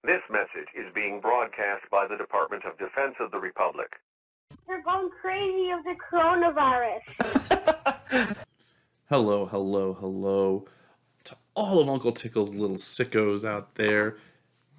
This message is being broadcast by the Department of Defense of the Republic. They're going crazy of the coronavirus. Hello to all of Uncle Tickles' little sickos out there.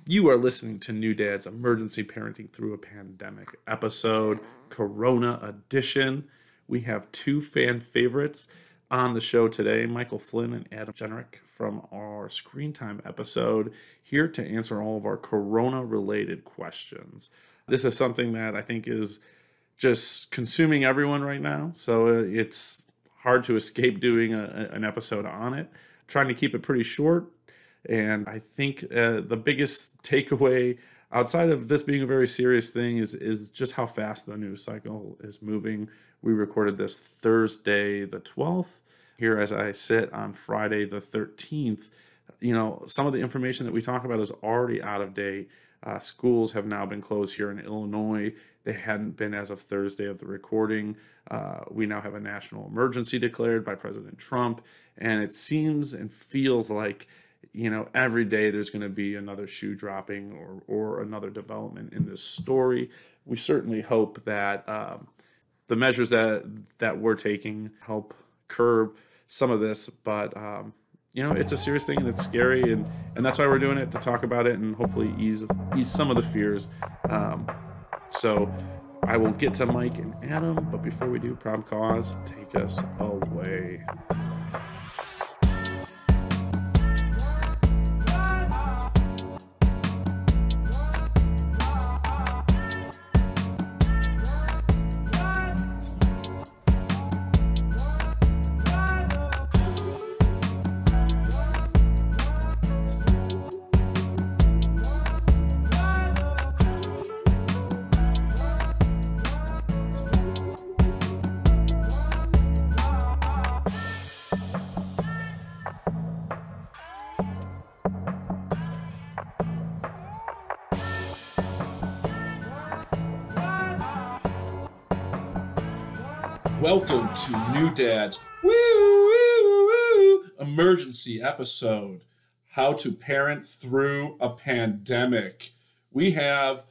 You are listening to New Dad's Emergency Parenting Through a Pandemic episode, Corona Edition. We have two fan favorites on the show today, Michael Flynn and Adam Jennrich from our Screen Time episode, here to answer all of our Corona-related questions. This is something that I think is just consuming everyone right now, so it's hard to escape doing an episode on it. Trying to keep it pretty short, and I think the biggest takeaway outside of this being a very serious thing is just how fast the news cycle is moving. We recorded this Thursday the 12th. Here as I sit on Friday the 13th, some of the information that we talk about is already out of date. Schools have now been closed here in Illinois. They hadn't been as of Thursday of the recording. We now have a national emergency declared by President Trump. And it seems and feels like, every day there's going to be another shoe dropping or another development in this story. We certainly hope that the measures that we're taking help curb some of this. But, it's a serious thing and it's scary. And that's why we're doing it, to talk about it and hopefully ease some of the fears. So I will get to Mike and Adam, but before we do, Prom Cause, take us away. Welcome to New Dad's emergency episode, How to Parent Through a Pandemic. We have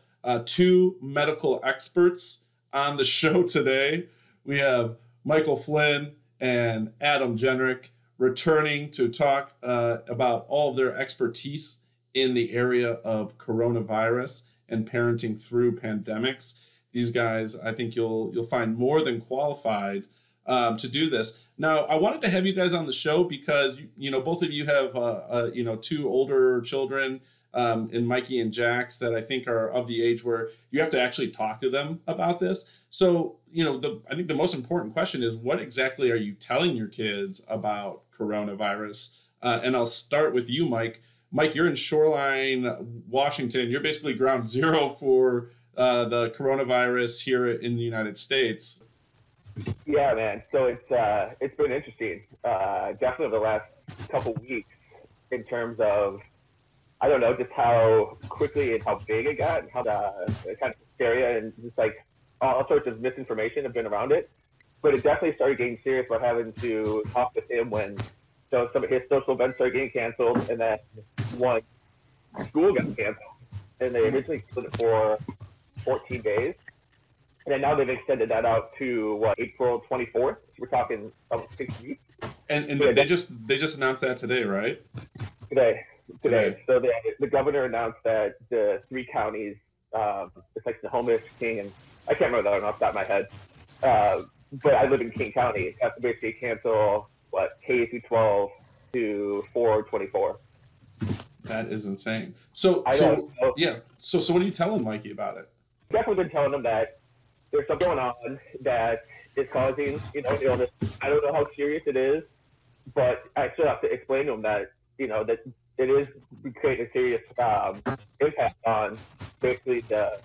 two medical experts on the show today. We have Michael Flynn and Adam Jennrich returning to talk about all of their expertise in the area of coronavirus and parenting through pandemics. These guys, I think you'll find more than qualified to do this. Now, I wanted to have you guys on the show because both of you have two older children, in Mikey and Jax, that I think are of the age where you have to actually talk to them about this. So, I think the most important question is, what exactly are you telling your kids about coronavirus? And I'll start with you, Mike. Mike, you're in Shoreline, Washington. You're basically ground zero for the coronavirus here in the United States. Yeah, man. So it's been interesting, definitely the last couple weeks, in terms of, I don't know, just how quickly and how big it got, and how the kind of hysteria and just like all sorts of misinformation have been around it. But it definitely started getting serious about having to talk with him when some of his social events started getting canceled, and then one school got canceled, and they originally canceled it for 14 days. And then now they've extended that out to April 24th. We're talking about 6 weeks. And they just announced that today, right? Today. So the governor announced that the three counties, it's like Snohomish, King, and I can't remember that off the top of my head. But I live in King County. Have to basically cancel K through 12 to 4/24. That is insane. So what are you telling Mikey about it? Definitely been telling them that there's something going on that is causing, illness. I don't know how serious it is, but I still have to explain to them that, that it is creating a serious impact on basically the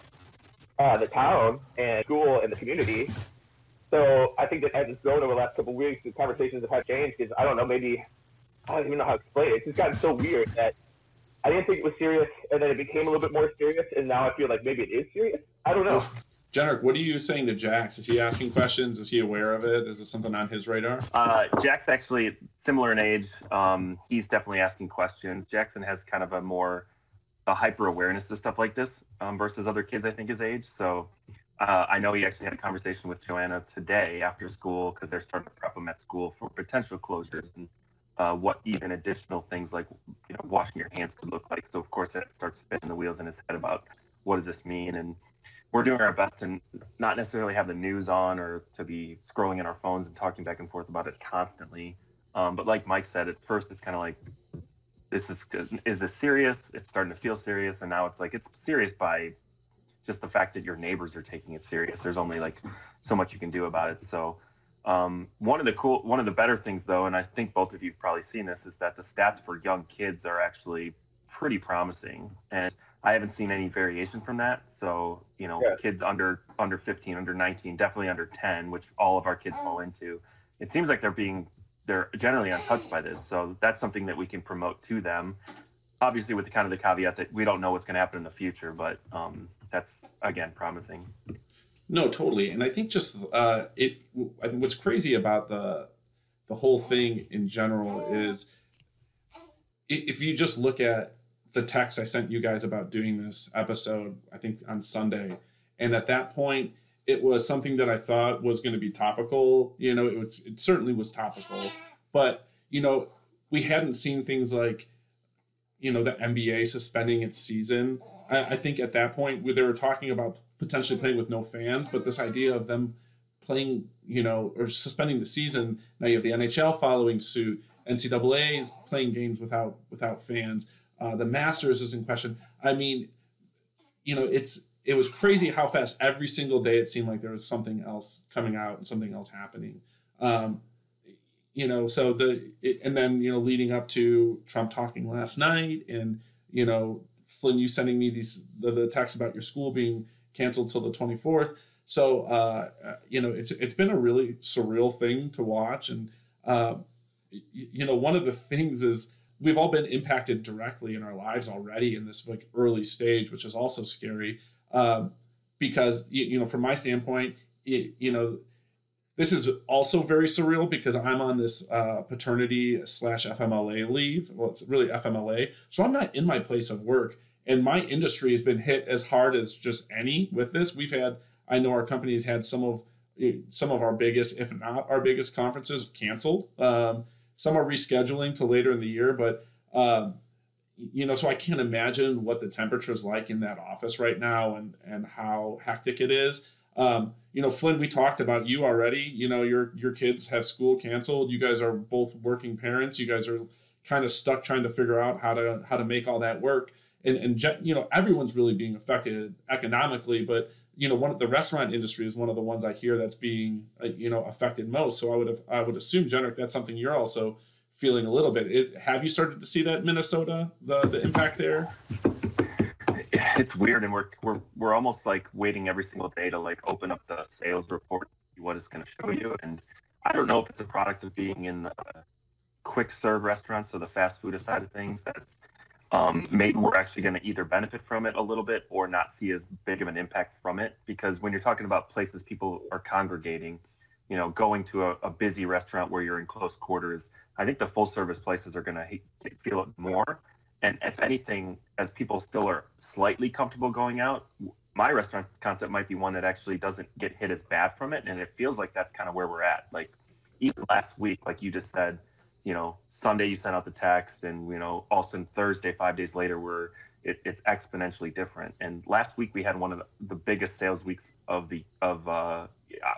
town and school and the community. So I think that as it's grown over the last couple of weeks, the conversations have had changed because I don't even know how to explain it. It's just gotten so weird that I didn't think it was serious, and then it became a little bit more serious, and now I feel like maybe it is serious. I don't know. Jennrich, what are you saying to Jax? Is he asking questions? Is he aware of it? Is it something on his radar? Jack's actually similar in age. He's definitely asking questions. Jackson has kind of a more a hyper awareness to stuff like this versus other kids, I think, his age. So I know he actually had a conversation with Joanna today after school because they're starting to prep him at school for potential closures and what even additional things like washing your hands could look like. So of course that starts spinning the wheels in his head about what does this mean, and we're doing our best to not necessarily have the news on or to be scrolling in our phones and talking back and forth about it constantly. But like Mike said, at first it's kind of like, is this serious? It's starting to feel serious, and now it's like it's serious by just the fact that your neighbors are taking it serious. There's only like so much you can do about it. So one of the better things though, and I think both of you have probably seen this, is that the stats for young kids are actually pretty promising, and I haven't seen any variation from that. So kids under 15, under 19, definitely under 10, which all of our kids fall into. It seems like they're generally untouched by this. So that's something that we can promote to them. Obviously with the caveat that we don't know what's going to happen in the future, but that's again promising. No, totally. And I think just what's crazy about the whole thing in general is if you just look at the text I sent you guys about doing this episode, I think on Sunday, and at that point it was something that I thought was going to be topical. It certainly was topical, but we hadn't seen things like the NBA suspending its season. I think at that point where they were talking about potentially playing with no fans, but this idea of them playing, or suspending the season. Now you have the NHL following suit. NCAA is playing games without fans. The Masters is in question. I mean, it was crazy how fast every single day it seemed like there was something else coming out and something else happening. And then leading up to Trump talking last night, and Flynn, you sending me the text about your school being canceled till the 24th. So it's been a really surreal thing to watch, and one of the things is we've all been impacted directly in our lives already in this like early stage, which is also scary because from my standpoint, this is also very surreal because I'm on this paternity / FMLA leave. Well, it's really FMLA. So I'm not in my place of work, and my industry has been hit as hard as just any with this. I know our company's had some of our biggest, if not our biggest conferences canceled. Some are rescheduling to later in the year, but so I can't imagine what the temperature is like in that office right now and how hectic it is. Flynn, we talked about you already. Your kids have school canceled. You guys are both working parents. You guys are kind of stuck trying to figure out how to make all that work. And everyone's really being affected economically, but the restaurant industry is one of the ones I hear that's being affected most. So I would assume, Jennrich, that's something you're also feeling a little bit. Have you started to see that in Minnesota, the impact there? It's weird, and we're almost like waiting every single day to like open up the sales report, see what it's going to show you. And I don't know if it's a product of being in the quick serve restaurants, so the fast food side of things, that's maybe we're actually going to either benefit from it a little bit or not see as big of an impact from it. Because when you're talking about places people are congregating, going to a busy restaurant where you're in close quarters, I think the full service places are going to feel it more. And if anything, as people still are slightly comfortable going out, my restaurant concept might be one that actually doesn't get hit as bad from it. And it feels like that's kind of where we're at. Like even last week, like you just said, Sunday you sent out the text, and all of a sudden Thursday, 5 days later, it's exponentially different. And last week we had one of the biggest sales weeks of the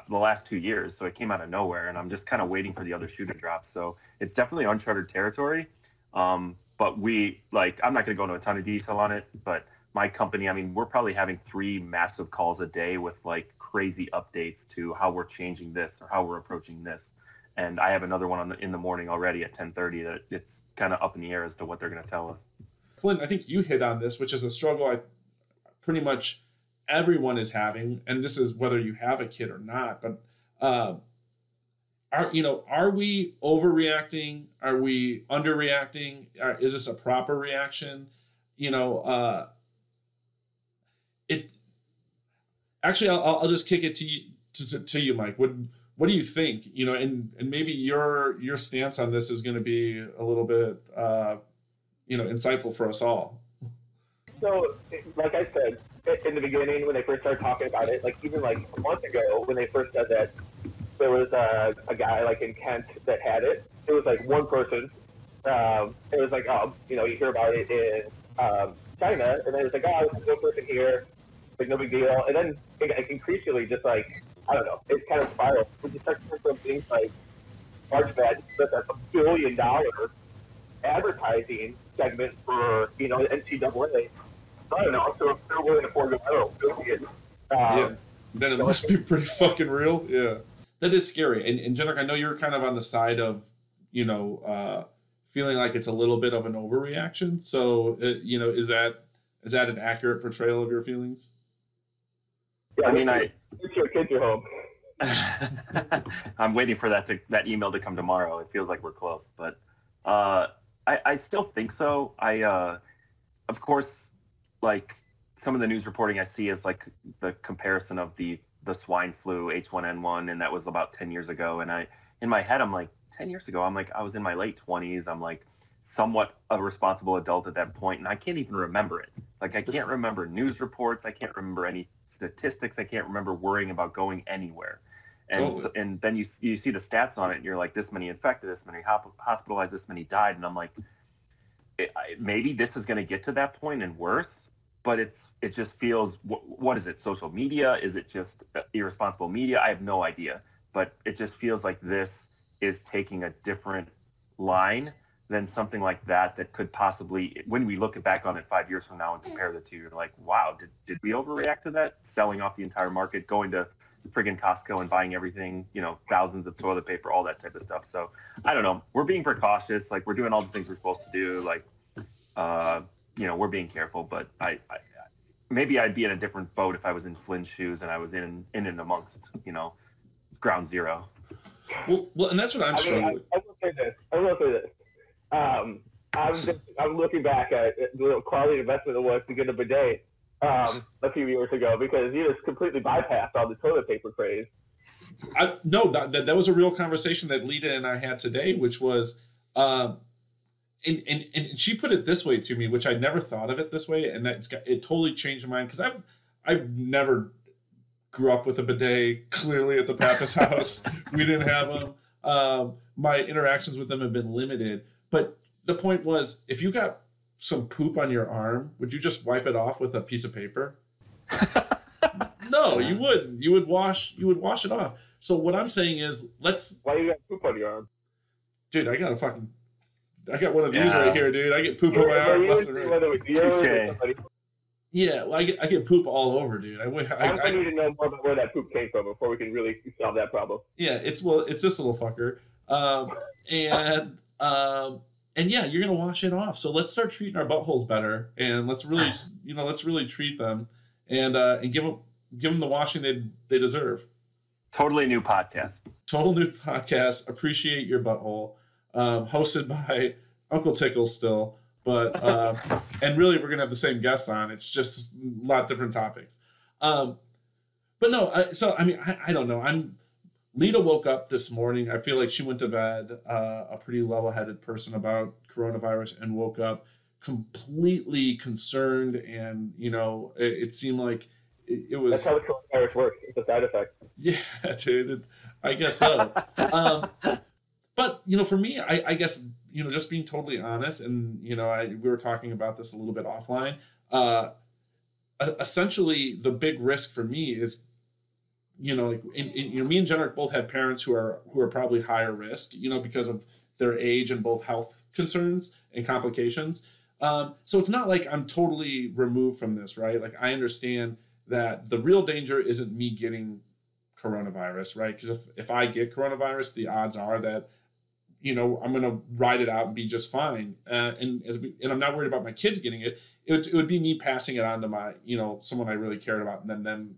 last 2 years. So it came out of nowhere, and I'm just kind of waiting for the other shoe to drop. So it's definitely uncharted territory. But I'm not going to go into a ton of detail on it, but my company, we're probably having 3 massive calls a day with like crazy updates to how we're changing this or how we're approaching this. And I have another one in the morning already at 10:30 that it's kind of up in the air as to what they're going to tell us. Flynn, I think you hit on this, which is a struggle pretty much everyone is having, and this is whether you have a kid or not. But are we overreacting? Are we underreacting? Is this a proper reaction? Actually, I'll just kick it to you, Mike. What do you think? And maybe your stance on this is going to be a little bit insightful for us all. So, like I said in the beginning, when they first started talking about it, like even like a month ago when they first said that, there was a guy like in Kent that had it. It was like one person. It was like, you hear about it in China, and then it's like, it's one person here, like no big deal. And then it increasingly just like, I don't know, it kind of spiraled. We just start hearing from things like March Madness, that's $1 billion advertising segment for, the NCAA. I don't know, so if they're willing to forego $1 billion. Then it must be pretty fucking real. Yeah. That is scary. And Jennrich, I know you're kind of on the side of, feeling like it's a little bit of an overreaction. So, is that an accurate portrayal of your feelings? Yeah, I mean, your kids are home. I'm waiting for that email to come tomorrow. It feels like we're close, but I still think so. Of course, like some of the news reporting I see is like the comparison of the swine flu H1N1, and that was about 10 years ago. And in my head, I'm like, 10 years ago, I'm like, I was in my late 20s. I'm like somewhat a responsible adult at that point, and I can't even remember it. Like, I can't remember news reports. I can't remember any statistics. I can't remember worrying about going anywhere. And Totally. And then you see the stats on it, and you're like, this many infected, this many hospitalized, this many died. And I'm like, maybe this is going to get to that point and worse. But it just feels, what is it, social media? Is it just irresponsible media? I have no idea. But it just feels like this is taking a different line than something like that could possibly, when we look back on it 5 years from now and compare the two, you're like, wow, did we overreact to that? Selling off the entire market, going to friggin' Costco and buying everything, thousands of toilet paper, all that type of stuff. So I don't know. We're being precautious. Like, we're doing all the things we're supposed to do. Like, we're being careful, but I maybe I'd be in a different boat if I was in Flynn's shoes and I was in and amongst, ground zero. Well, and that's what I'm struggling with. I will say this. I'm looking back at the quality investment it was to get a bidet a few years ago, because you just completely bypassed all the toilet paper craze. No, that was a real conversation that Lita and I had today, which was, and she put it this way to me, which I never thought of it this way, and it totally changed my mind, because I've never grew up with a bidet. Clearly, at the Pappas house, we didn't have them. My interactions with them have been limited. But the point was, if you got some poop on your arm, would you just wipe it off with a piece of paper? No, you wouldn't. You would wash it off. So what I'm saying is, Why you got poop on your arm? Dude, I got one of these right here, dude. I get poop on my arm left and right. Yeah, well, I get poop all over, dude. I need to know more about where that poop came from before we can really solve that problem. Yeah, it's this little fucker, and yeah, you're gonna wash it off. So let's start treating our buttholes better, and let's really treat them, and give them the washing they deserve. Totally new podcast. Total new podcast. Appreciate your butthole. Hosted by Uncle Tickles still. But and really, we're gonna have the same guests on. It's just a lot different topics. But no. I don't know. Lita woke up this morning. I feel like she went to bed a pretty level-headed person about coronavirus, and woke up completely concerned. And it seemed like it was. That's how the coronavirus works. It's a side effect. Yeah, dude. I guess so. But for me, I guess. Just being totally honest, and we were talking about this a little bit offline. Essentially, the big risk for me is, me and Jennrich both have parents who are probably higher risk, because of their age and both health concerns and complications. So it's not like I'm totally removed from this, right? Like, I understand that the real danger isn't me getting coronavirus, right? Because if I get coronavirus, the odds are that I'm going to ride it out and be just fine. And I'm not worried about my kids getting it. It would be me passing it on to my, someone I really cared about, and then them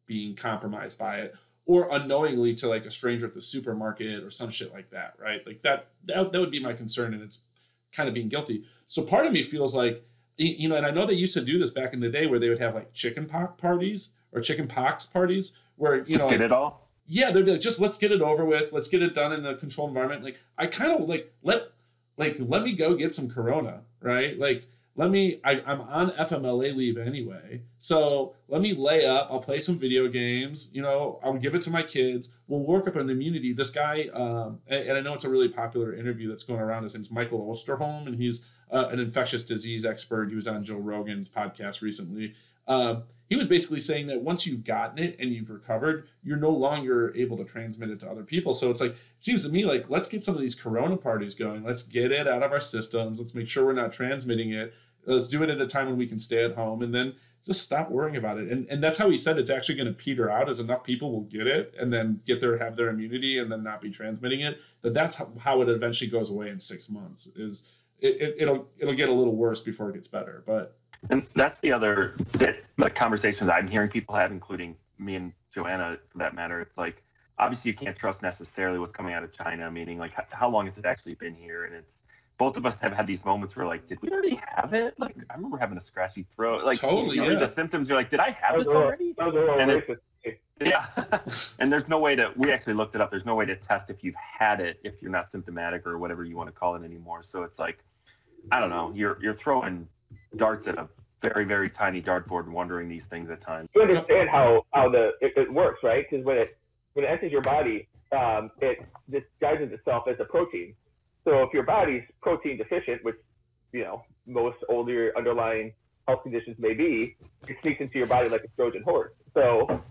being compromised by it, or unknowingly to like a stranger at the supermarket or some shit like that, right? Like that would be my concern, and it's kind of being guilty. So part of me feels like, and I know they used to do this back in the day, where they would have like chicken pox parties where, Just get it all? Yeah, they're like, just let's get it over with. Let's get it done in a controlled environment. Like, I kind of let me go get some Corona, right? Like I'm on FMLA leave anyway, so let me lay up. I'll play some video games. I'll give it to my kids. We'll work up an immunity. This guy, and I know it's a really popular interview that's going around. His name's Michael Osterholm, and he's an infectious disease expert. He was on Joe Rogan's podcast recently. He was basically saying that once you've gotten it and you've recovered, you're no longer able to transmit it to other people. So it's like, it seems to me like, let's get some of these corona parties going. Let's get it out of our systems. Let's make sure we're not transmitting it. Let's do it at a time when we can stay at home, and then just stop worrying about it. And that's how he said it's actually going to peter out, as enough people will get it and then have their immunity and then not be transmitting it. That's how it eventually goes away in 6 months. It'll get a little worse before it gets better. And that's the other the conversations I'm hearing people have, including me and Joanna, for that matter. It's like, obviously you can't trust necessarily what's coming out of China, meaning like how long has it actually been here? And it's, both of us have had these moments where like, did we already have it? Like, I remember having a scratchy throat. Like, totally, you read the symptoms, you're like, did I have this already? Yeah. And there's no way we actually looked it up. There's no way to test if you've had it if you're not symptomatic or whatever you want to call it anymore. So it's like, I don't know. You're throwing darts at a very, very tiny dartboard and wondering these things at times. You understand how it works, right? Because when it enters your body, it disguises itself as a protein. So if your body's protein deficient, which most older underlying health conditions may be, it sneaks into your body like a Trojan horse. So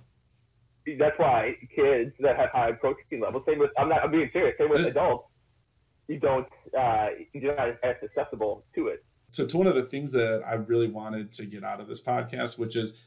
that's why kids that have high protein levels, I'm being serious, same with adults, you're not as susceptible to it. So it's one of the things that I really wanted to get out of this podcast, which is,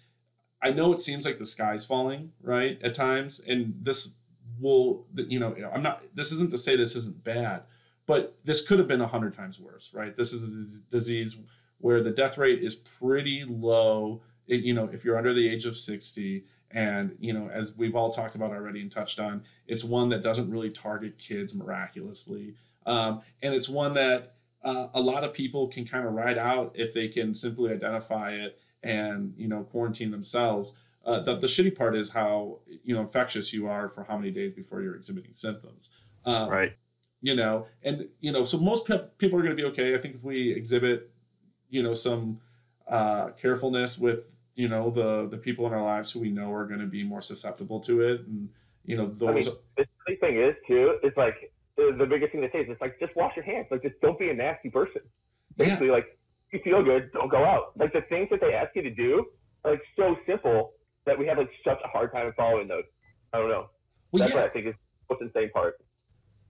I know it seems like the sky's falling, right, at times, and this isn't to say this isn't bad, but this could have been 100 times worse, right? This is a disease where the death rate is pretty low, if you're under the age of 60. And, as we've all talked about already and touched on, it's one that doesn't really target kids miraculously. And it's one that a lot of people can kind of ride out if they can simply identify it and, quarantine themselves. The shitty part is how, infectious you are for how many days before you're exhibiting symptoms. Right. So most people are going to be okay. I think if we exhibit, some carefulness with, the people in our lives who we know are going to be more susceptible to it. And, the funny thing is, too, it's like, the biggest thing to say is it's like, just wash your hands. Like, just don't be a nasty person. Basically, like, if you feel good, don't go out. Like, the things that they ask you to do are, like, so simple that we have, like, such a hard time following those. I don't know. That's what I think is the most insane part.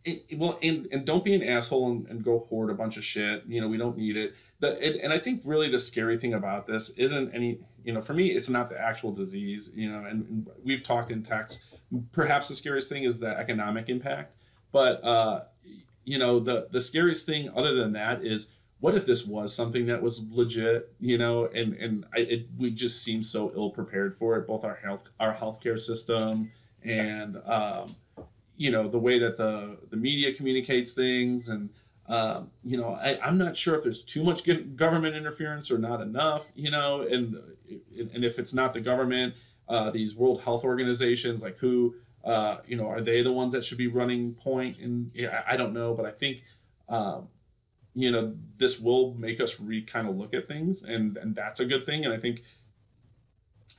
And don't be an asshole and go hoard a bunch of shit. We don't need it. And I think really the scary thing about this isn't any, for me, it's not the actual disease, and we've talked in text. Perhaps the scariest thing is the economic impact. But, the scariest thing other than that is, what if this was something that was legit, we just seem so ill prepared for it, both our healthcare system and, the way that the media communicates things. And, I'm not sure if there's too much government interference or not enough, and if it's not the government, these World Health Organizations, like who, are they the ones that should be running point? And I don't know, but I think, this will make us kind of look at things, and that's a good thing. And I think,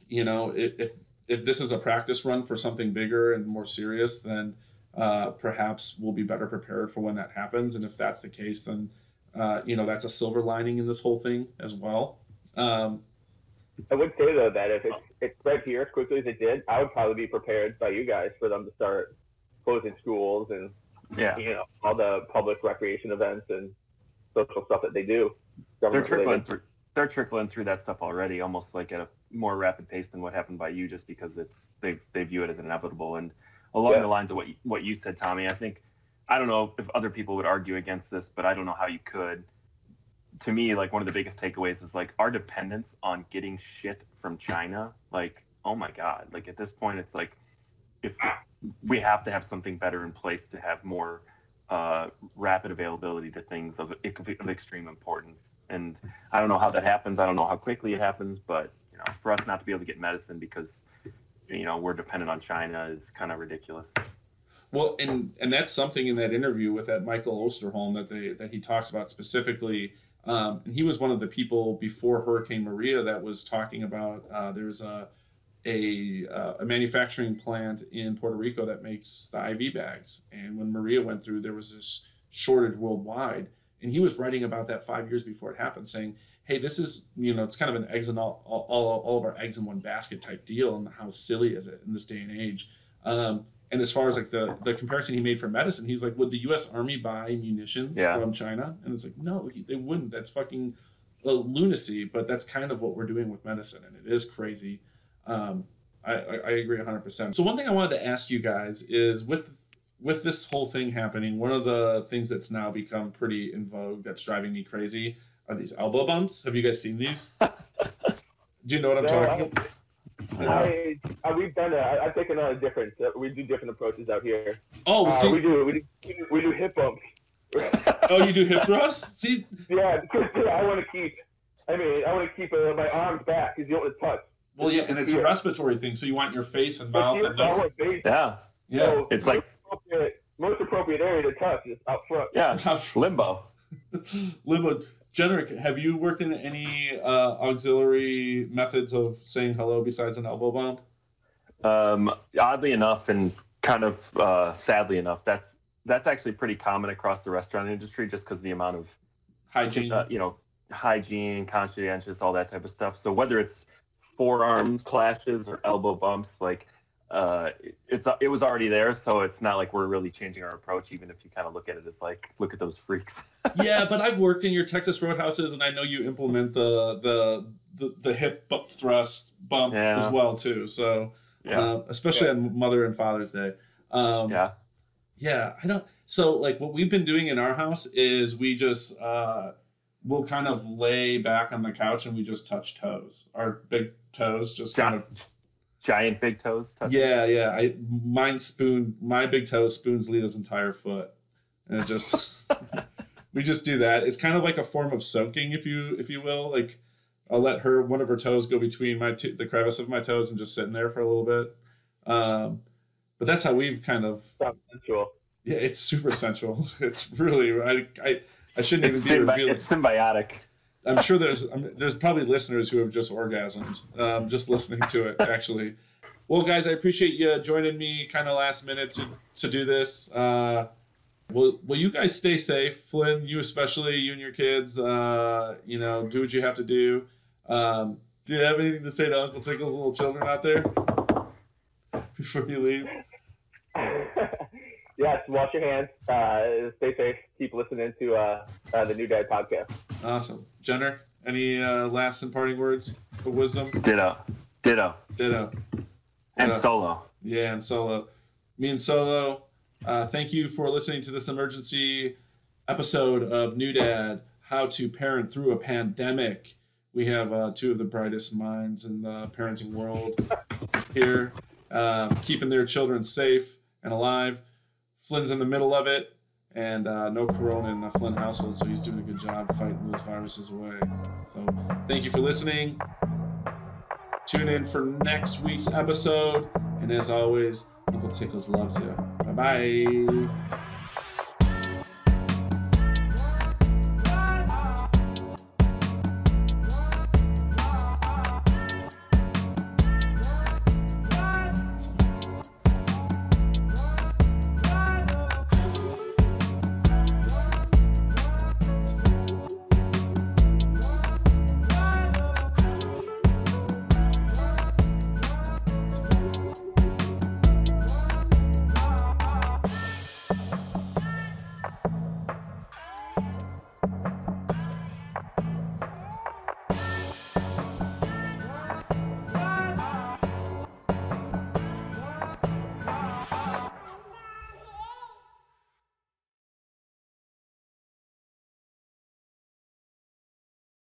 if this is a practice run for something bigger and more serious, then perhaps we'll be better prepared for when that happens. And if that's the case, then, that's a silver lining in this whole thing as well. I would say, though, that if it spread here as quickly as it did, I would probably be prepared by you guys for them to start closing schools and, all the public recreation events and social stuff that they do. They're trickling through that stuff already, almost like at a more rapid pace than what happened by you, just because they view it as inevitable. And along the lines of what you said, Tommy, I don't know if other people would argue against this, but I don't know how you could. To me, like, one of the biggest takeaways is, like, our dependence on getting shit from China. Like, oh my God. Like, at this point, it's like, if we have to have something better in place to have more rapid availability to things of extreme importance. And I don't know how that happens. I don't know how quickly it happens, but, for us not to be able to get medicine because, we're dependent on China is kind of ridiculous. Well, and that's something in that interview with that Michael Osterholm that he talks about specifically, And he was one of the people before Hurricane Maria that was talking about there's a manufacturing plant in Puerto Rico that makes the IV bags. And when Maria went through, there was this shortage worldwide. And he was writing about that 5 years before it happened, saying, hey, this is, it's kind of an eggs in all of our eggs in one basket type deal. And how silly is it in this day and age? And as far as like the comparison he made for medicine, he's like, would the U.S. Army buy munitions from China? And it's like, no, they wouldn't. That's fucking lunacy. But that's kind of what we're doing with medicine, and it is crazy. I agree 100%. So one thing I wanted to ask you guys is with this whole thing happening, one of the things that's now become pretty in vogue that's driving me crazy are these elbow bumps. Have you guys seen these? Do you know what I'm talking about? We've done that. I've taken on a different. We do different approaches out here. Oh, see, we do hip bumps. Oh, you do hip thrusts? See? Yeah, because I want to keep my arms back because you don't want to touch. Well, yeah, and it's a respiratory thing, so you want your face and mouth and nose. Yeah. So it's like most appropriate area to touch is up front. Yeah, limbo. Limbo. Jennrich, have you worked in any auxiliary methods of saying hello besides an elbow bump? Oddly enough, and kind of sadly enough, that's actually pretty common across the restaurant industry, just because the amount of hygiene, hygiene, conscientious, all that type of stuff. So whether it's forearm clashes or elbow bumps, like it was already there, so it's not like we're really changing our approach, even if you kind of look at it as like, look at those freaks. Yeah, but I've worked in your Texas roadhouses, and I know you implement the hip thrust bump as well too. So especially on Mother and Father's Day. I don't. So like what we've been doing in our house is we just we'll kind of lay back on the couch and we just touch toes, our big toes, just kind of. Giant big toes? Yeah. My big toe spoons Lita's entire foot. And it just, we just do that. It's kind of like a form of soaking, if you will. Like, I'll let one of her toes go between the crevice of my toes and just sitting there for a little bit. But that's how we've kind of. Sounds sensual. Yeah, it's super sensual. It's really, I shouldn't even be revealing. It's symbiotic. I'm sure there's probably listeners who have just orgasmed just listening to it, actually. Well, guys, I appreciate you joining me kind of last minute to do this. Will you guys stay safe? Flynn, you especially, you and your kids, do what you have to do. Do you have anything to say to Uncle Tickles' little children out there before you leave? Yes, wash your hands, stay safe, keep listening to the New Dad podcast. Awesome. Jenner, any last and parting words of wisdom? Ditto. And Solo. Yeah, and Solo. Me and Solo, thank you for listening to this emergency episode of New Dad, How to Parent Through a Pandemic. We have two of the brightest minds in the parenting world here, keeping their children safe and alive. Flynn's in the middle of it, and no corona in the Flynn household, so he's doing a good job fighting those viruses away. So thank you for listening. Tune in for next week's episode, and as always, Uncle Tickles loves you. Bye-bye.